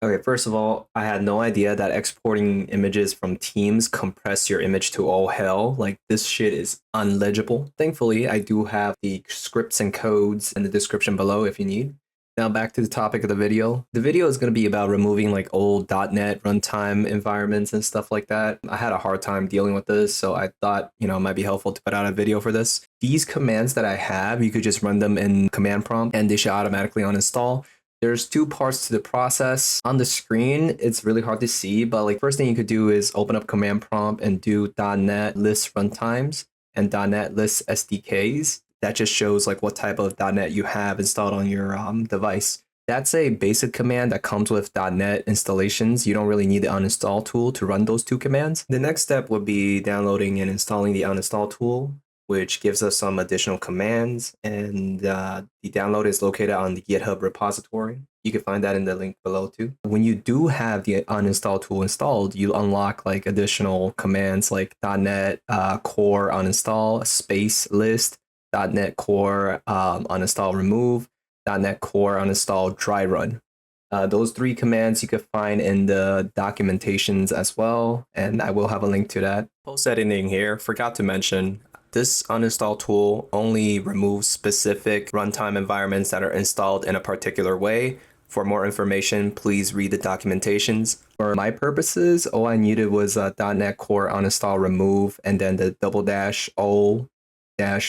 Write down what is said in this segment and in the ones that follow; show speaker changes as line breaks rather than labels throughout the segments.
Okay, first of all, I had no idea that exporting images from Teams compress your image to all hell. Like, this shit is unlegible. Thankfully, I do have the scripts and codes in the description below if you need. Now back to the topic of the video. The video is going to be about removing like old .NET runtime environments and stuff like that. I had a hard time dealing with this, so I thought, it might be helpful to put out a video for this. These commands that I have, you could just run them in command prompt and they should automatically uninstall. There's two parts to the process. On the screen, it's really hard to see, but like first thing you could do is open up command prompt and do .NET list runtimes and .NET list SDKs. That just shows like what type of .NET you have installed on your device. That's a basic command that comes with .NET installations. You don't really need the uninstall tool to run those two commands. The next step would be downloading and installing the uninstall tool, which gives us some additional commands, and the download is located on the GitHub repository. You can find that in the link below too. When you do have the uninstall tool installed, you unlock like additional commands like .NET core uninstall space list, .NET core uninstall remove, .NET core uninstall dry run. Those three commands you can find in the documentations as well, and I will have a link to that. Post editing here, forgot to mention, this uninstall tool only removes specific runtime environments that are installed in a particular way. For more information, please read the documentations. For my purposes, all I needed was a .NET Core uninstall remove and then the --o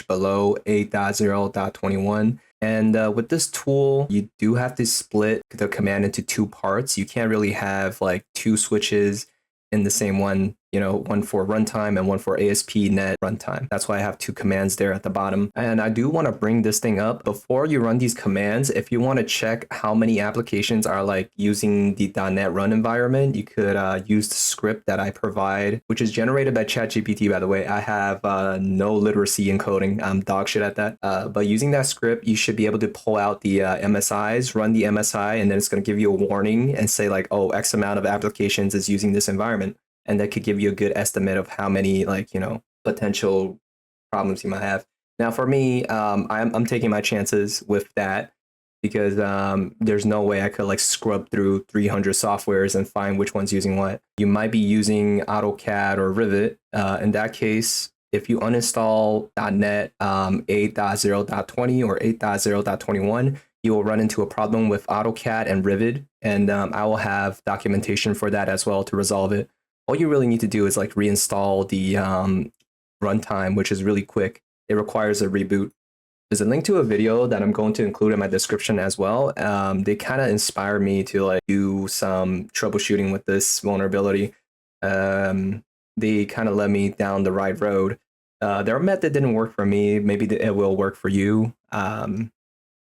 below 8.0.21. And with this tool, you do have to split the command into two parts. You can't really have like two switches in the same one, one for runtime and one for ASP.NET runtime. That's why I have two commands there at the bottom. And I do want to bring this thing up. Before you run these commands, if you want to check how many applications are like using the .NET run environment, you could use the script that I provide, which is generated by ChatGPT, by the way. I have no literacy in coding. I'm dog shit at that. But using that script, you should be able to pull out the MSIs, run the MSI, and then it's going to give you a warning and say like, oh, X amount of applications is using this environment. And that could give you a good estimate of how many potential problems you might have. Now for me, I'm taking my chances with that because there's no way I could like scrub through 300 softwares and find which one's using what. You might be using AutoCAD or Revit. In that case, if you uninstall .NET 8.0.20 or 8.0.21, you will run into a problem with AutoCAD and Revit, and I will have documentation for that as well to resolve it. All you really need to do is like reinstall the runtime, which is really quick. It requires a reboot. There's a link to a video that I'm going to include in my description as well. They kind of inspire me to like do some troubleshooting with this vulnerability. They kind of led me down the right road. Their method didn't work for me. Maybe it will work for you.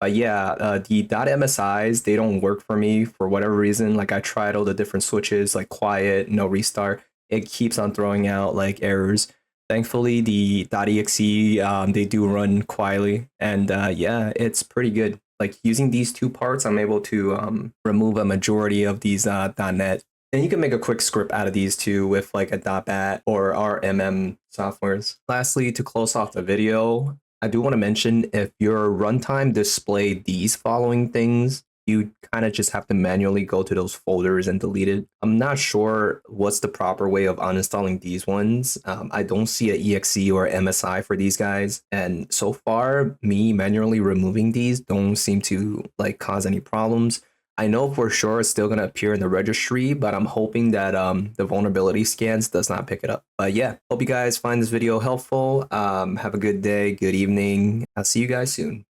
But yeah, the .msis, they don't work for me for whatever reason. Like I tried all the different switches, like quiet, no restart. It keeps on throwing out like errors. Thankfully, the .exe, they do run quietly. And yeah, it's pretty good. Like using these two parts, I'm able to remove a majority of these .NET. And you can make a quick script out of these two with like a .bat or RMM softwares. Lastly, to close off the video, I do want to mention if your runtime displayed these following things, you kind of just have to manually go to those folders and delete it. I'm not sure what's the proper way of uninstalling these ones. I don't see an exe or MSI for these guys. And so far, me manually removing these don't seem to like cause any problems. I know for sure it's still going to appear in the registry, but I'm hoping that the vulnerability scans does not pick it up. But yeah, hope you guys find this video helpful. Have a good day, good evening. I'll see you guys soon.